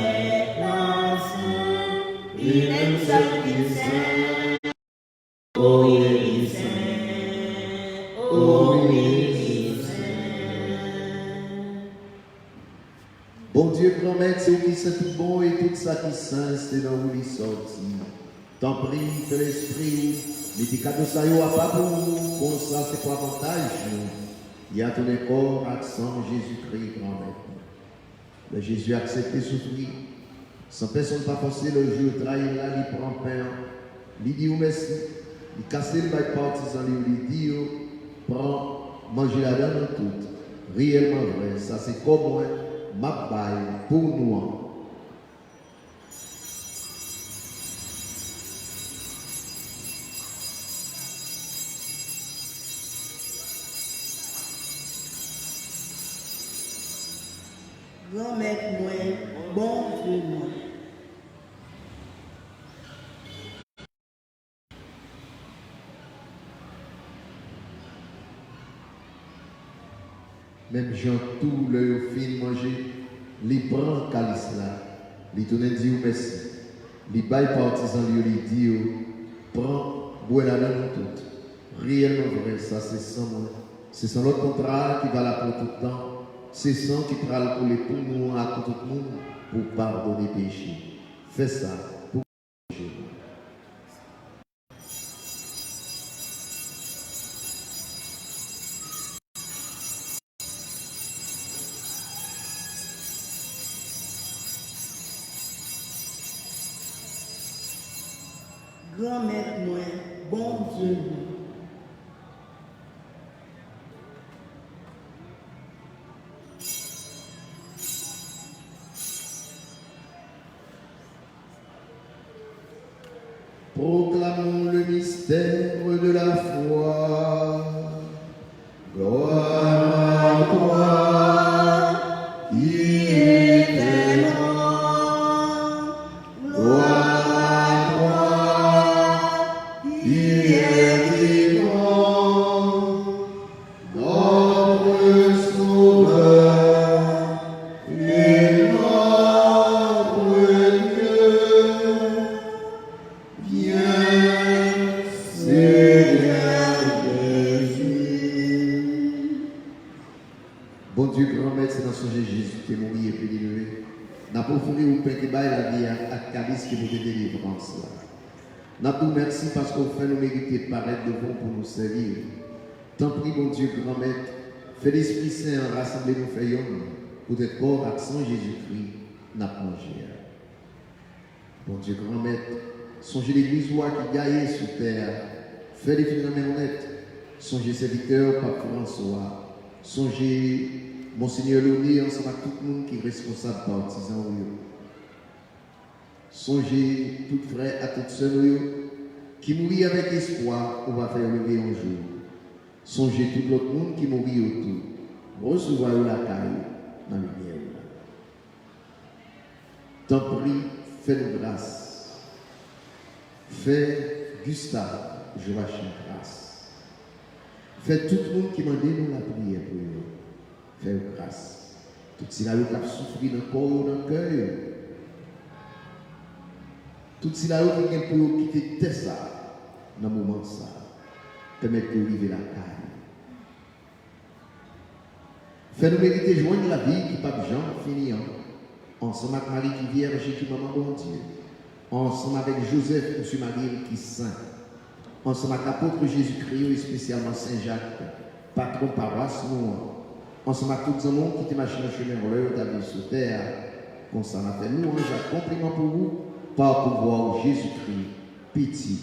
il est seul qui saint, oh il est saint, oh il est saint.
Bon Dieu, grand maître, c'est où qui c'est tout bon et tout ça qui saint, c'est là où il sortit. T'en prie, que l'esprit, les cadeaux ça y a pas pour nous, bon ça c'est pour avantage. Il y a ton corps, accent Jésus-Christ, grand maître. Le Jésus a accepté souffrir. Sans personne pas forcer le jour, trahir là, il prend pain. Il dit merci. Il casse le bail partisan, il dit prends, mangez la donne toute. Réellement vrai, ça c'est comme moi, ma baille pour nous.
Grand maître moi, bon Dieu moi.
Même Jean, tout le film manger, les prend calice là, les tourne dit merci. Les bail partisans lui dit prends, bois la donne toute. Réellement vrai, ça c'est sans moi. C'est sans l'autre contrat qui va là pour tout le temps. C'est sang qui prend pour les poumons à tout le monde pour pardonner les péchés. Fais ça pour Jésus.
Grand maître moi, bon Dieu moi.
Proclamons le mystère de la foi. Gloire à toi, qui était mort. Gloire à toi, qui est vivant. Notre Sauveur et notre Dieu. Viens, Seigneur Jésus. Bon Dieu, grand maître, c'est dans son Jésus qui est mort et puis élevé. N'a pas fourni au pain qui baille la vie à calice qui nous délivrance. N'a pas merci parce qu'au fait nous mériter de paraître devant pour nous servir. Tant pis, bon Dieu, grand maître, fais l'Esprit Saint rassembler nos faillons pour des corps accent Jésus-Christ, n'a pas mangé. Bon Dieu, grand maître, songez l'église qui gagne sur terre, fais les phénomènes honnêtes, songez serviteur, Pape François, songez Monseigneur Louny, ensemble avec tout le monde qui est responsable partisan. Songez tout frère à toutes sœurs qui mourit avec espoir, on va faire lever un jour. Songez tout l'autre monde qui mourit autour, recevoir la caille dans le lumière. Tant prie, fais-nous grâce. Fais Gustave, Joachim grâce. Fais tout le monde qui m'a donné la prière pour eux. Fais grâce. Tout cela qui a souffert dans le corps, dans le cœur. Tout cela qui a pour quitter ça dans le moment ça. Permettre de vivre la caille. Fais-nous mériter de joindre la vie qui pas Jean fini. Ensemble avec Marie qui vierge et qui maman bon Dieu. Ensemble avec Joseph, M. Marie qui est saint. Ensemble avec l'apôtre Jésus-Christ et spécialement Saint-Jacques, patron paroisse nous. Ensemble avec tous les hommes qui étaient machinés chemin en l'heure d'aller sur terre. Concernant nous, j'ai compliment pour vous, par pouvoir Jésus-Christ, petit.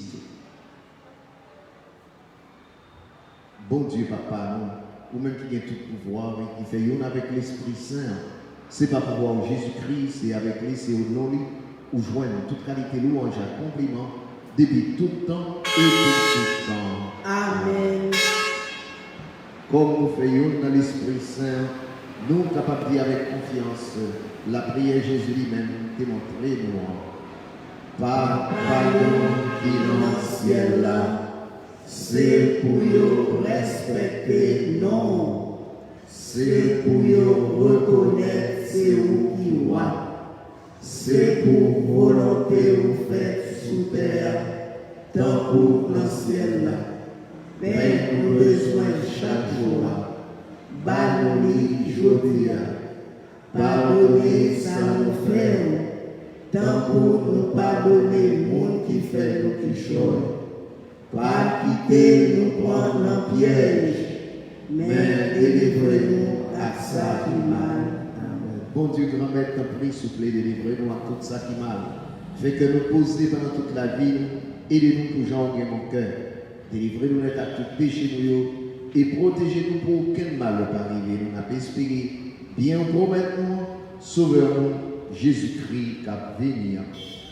Bon Dieu, Papa, nous, ou même qui a tout pouvoir et qui fait une avec l'Esprit Saint, c'est pas pouvoir Jésus-Christ, c'est avec lui, c'est au nom de lui, ou joindre toute qualité louange à compliment depuis tout le temps et pour tout le temps.
Amen.
Comme nous faisons dans l'Esprit Saint, nous capables de dire avec confiance la prière Jésus lui-même démontrée nous. Papa qui dans le ciel là, c'est pour nous respecter, non. C'est pour nous reconnaître, c'est vous qui roi. C'est pour volonté vous faites sous terre, tant pour dans le ciel là. Mais nous besoin chaque jour, bannir aujourd'hui, pardonner ça nous fait, tant pour nous pardonner le monde qui fait nous qui chose. Pas quitter nous prendre dans piège, mais délivrez-nous à ça qui mal. Amen. Bon Dieu, grand-mère, t'en prie, s'il vous plaît, délivrez-nous à tout ça qui mal. Fait que nous poser pendant toute la vie, aidez-nous pour gens mon cœur. Délivrez-nous à tout péché nous et protégez-nous pour aucun mal ne pas arriver. Nous n'avons espéré bien promettre-nous, sauveur-nous, Jésus-Christ qui a venir.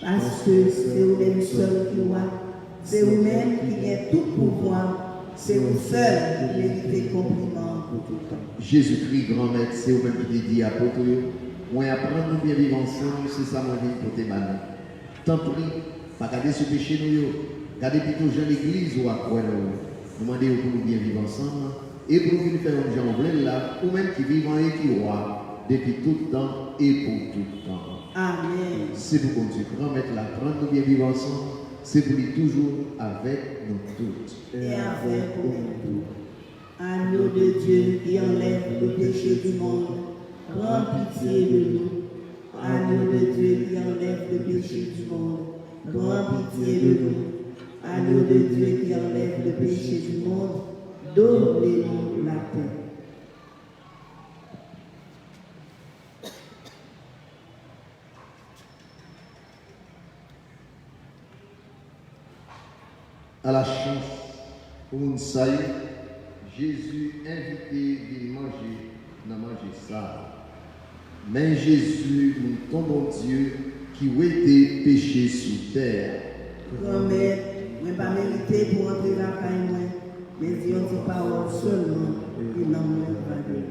Parce que c'est vous-même seul qui voit, c'est vous-même qui a tout pouvoir, c'est vous seul qui méritez compliment pour tout le temps.
Jésus-Christ, grand maître, c'est vous-même qui dit à apôtre, moi apprendre nous bien vivre ensemble, c'est ça mon vie pour tes malades. Tant pis, pas garder ce péché nous. Gardez plutôt jeune l'église ou à quoi nous demandez pour nous bien vivre ensemble et pour nous faire un gens là, ou même qui vivent et qui roi depuis tout le temps et pour tout le temps.
Amen.
C'est pour qu'on Dieu grand mettre la prendre nous bien vivre ensemble, c'est pour lui toujours avec nous toutes.
Et avec nous. Agneau de Dieu qui enlève le péché du monde, prends pitié de nous. Agneau de Dieu qui enlève le péché du monde, prends pitié de nous. Agneau de Dieu qui enlève le péché du monde, donne-nous la paix.
À la chance, pour nous saluer, Jésus invité de manger ça. Mais Jésus, nous tombons Dieu, qui était péché sous terre.
Grand-mère, je ne pas mérité pour entrer dans la caille, mais Dieu dit parole seulement, et non pas de Dieu.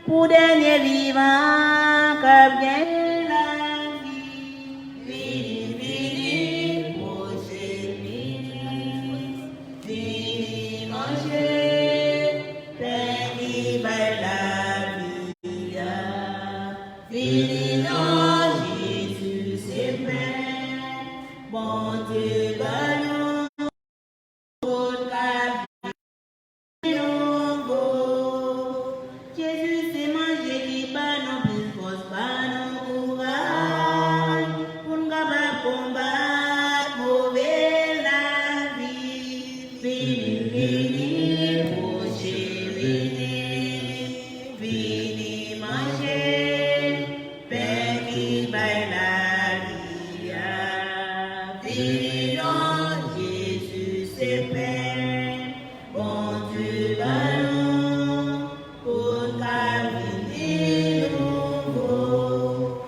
Pour dernier vivant, que bien la vie. Vini, vini, manger, vini, manger, pain qui baille la vie. Vini, non, Jésus, c'est pain, bon Dieu, ballon, pour la vie. Jésus, c'est manger qui bat non plus force, bat non courage, pour nous capables combattre, mauvais la vie. Vini, vini, manger, vini, Dieu, ballon, pour caminer nouveau.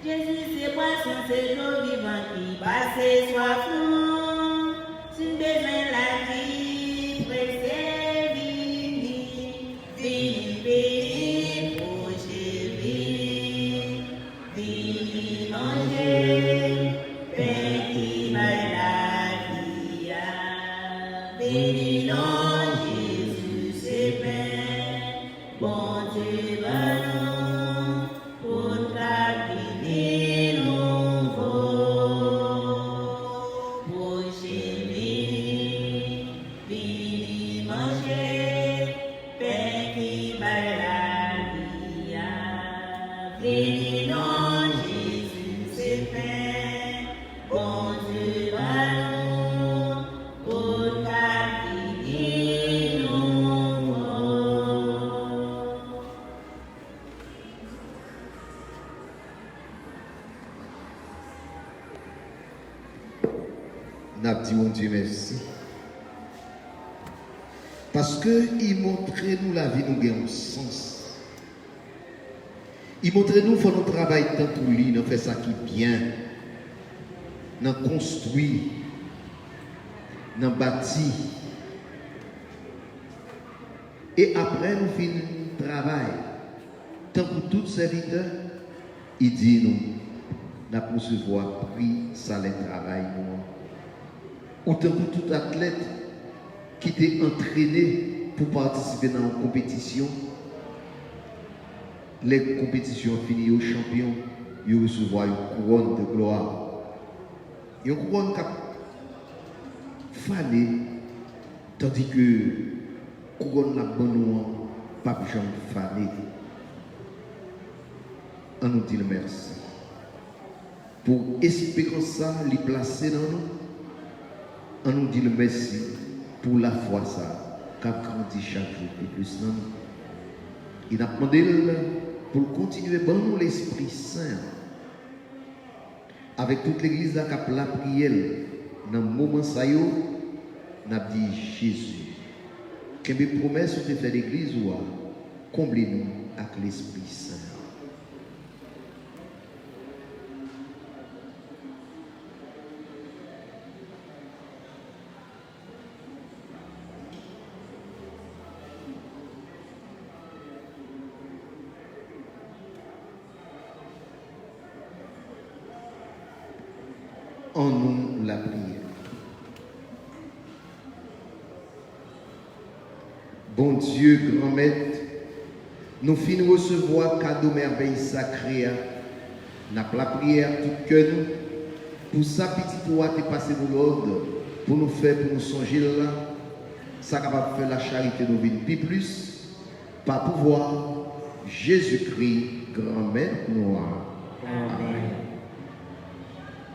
Jésus, c'est poisson, c'est l'eau vivante qui passe et soif nous. Si nous besoin la vie, pressez, vini, béni, projet, vini, manger, pain qui m'aille la vie. Béni, non, Jésus, c'est pain, bon Dieu, ballon, pour caminer nouveau. Projet, vini, manger, pain qui m'aille la vie. Béni, non, Jésus, c'est pain, bon Dieu, ballon, pour caminer nouveau.
N'a dit mon Dieu merci. Parce que il montrait nous la vie nous gagne un sens. Il montrait nous faut nous travailler tant pour lui, nous fait ça qui bien. Nous construit, nous bâti. Et après nous finissons le travail. Tant pour tout serviteur, il dit nous, nous recevoir prix, salaire, travail, nous. Autant que tout athlète qui était entraîné pour participer dans une compétition, les compétitions finies aux champions, ils recevront une couronne de gloire. Une couronne qui a fané, tandis que la couronne la bonne pas jamais fané. On nous dit le merci. Pour espérer ça, les placer dans nous. On nous dit le merci pour la foi ça, qu'a grandi chaque jour et plus dans nous. Il a demandé pour continuer bon nous l'Esprit Saint avec toute l'église qui a la prière dans le moment ça yo n'a dit Jésus que mes promesses sont faites l'église ou comblez-nous avec l'Esprit Saint. En nous la prière. Bon Dieu, grand maître, nous finissons recevoir cadeau merveille sacré. N'a la prière tout que nous, pour ça petit toi t'es passé pour l'ordre, pour nous faire, pour nous songer là, ça capable de faire la charité nous vivre plus, par pouvoir Jésus-Christ, grand maître noir. Amen.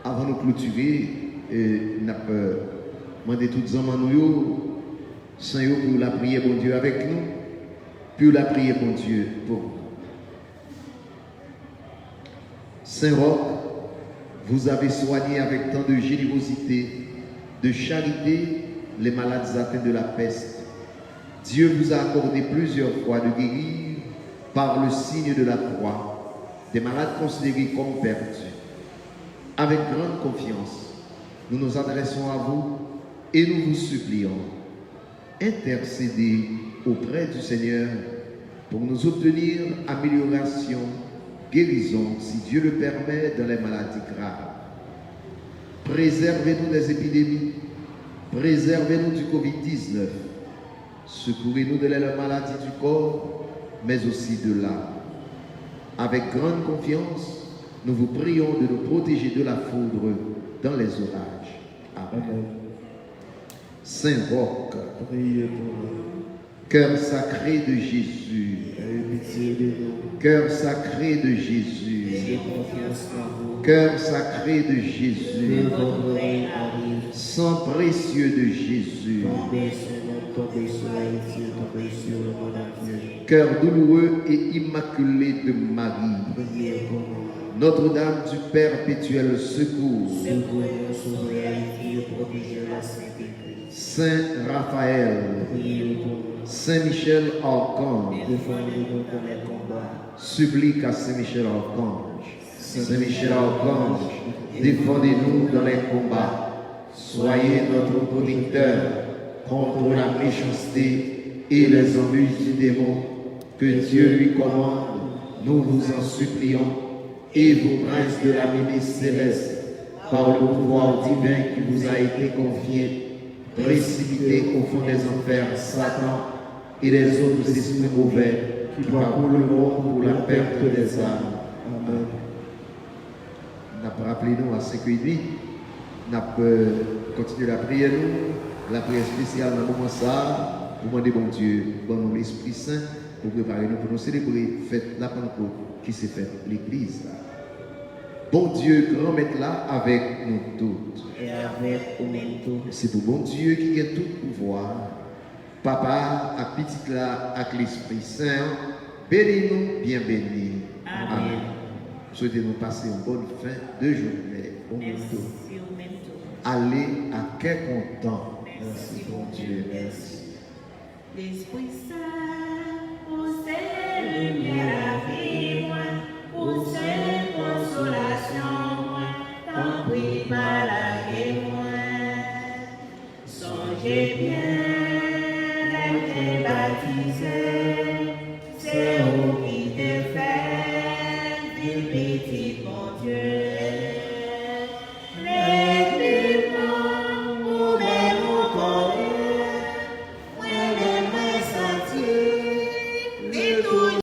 Avant de clôturer, nous avons demandé tous les hommes nous, Seigneur, pour la prière, bon Dieu, avec nous, pour la prière, bon Dieu, pour nous. Saint-Roch, vous avez soigné avec tant de générosité, de charité, les malades atteints de la peste. Dieu vous a accordé plusieurs fois de guérir par le signe de la croix, des malades considérés comme perdus. Avec grande confiance, nous nous adressons à vous et nous vous supplions, intercédez auprès du Seigneur pour nous obtenir amélioration, guérison, si Dieu le permet, dans les maladies graves. Préservez-nous des épidémies, préservez-nous du Covid-19, secourez-nous de la maladie du corps, mais aussi de l'âme. Avec grande confiance, nous vous prions de nous protéger de la foudre dans les orages. Amen. Saint-Roch,
Priez pour nous.
cœur sacré de Jésus,
Ayez pitié de nous.
cœur sacré de Jésus,
Ayez confiance en vous.
cœur sacré de Jésus,
Que votre règne arrive.
sang précieux de Jésus,
Tombez sur nous, tombez sur Haïti, tombez sur le monde entier.
cœur douloureux et immaculé de Marie,
Priez pour nous.
Notre-Dame du Perpétuel Secours,
Secours-nous, sauvez Haïti et protégez la Sainte Église.
Saint Raphaël,
Priez pour nous.
Saint Michel Archange,
Défendez-nous dans les combats.
supplique à Saint Michel Archange. Saint Michel Archange, défendez-nous dans les combats. Soyez notre protecteur contre la méchanceté et les embûches du démon. Que Dieu lui commande, nous vous en supplions, et vous, princes de la milice céleste, par le pouvoir divin qui vous a été confié, précipitez au fond des enfers Satan et les autres esprits mauvais qui parcourent le monde pour la perte des âmes. Amen. Rappelez-nous à ce que dit, nous continuer la prière, la prière spéciale dans le moment ça, pour demander bon Dieu, bon l'Esprit Saint, pour préparer nous pour nous célébrer fête la Pentecôte qui s'est faite l'Église. Bon Dieu, grand maître là avec nous toutes.
Et avec nous tous.
C'est pour bon Dieu qui a tout pouvoir. Papa, à petit là, avec l'Esprit Saint, bénis-nous, bien bénis. Amen. Souhaitez-nous passer une bonne fin de journée. Au
Merci,
monde.
au même tour.
Allez à quel content.
Merci, bon Dieu, merci.
L'Esprit Saint, pour ces lumières à vivre, pour ces consolations, t'en prie, malaguez-moi. Songez bien d'être baptisé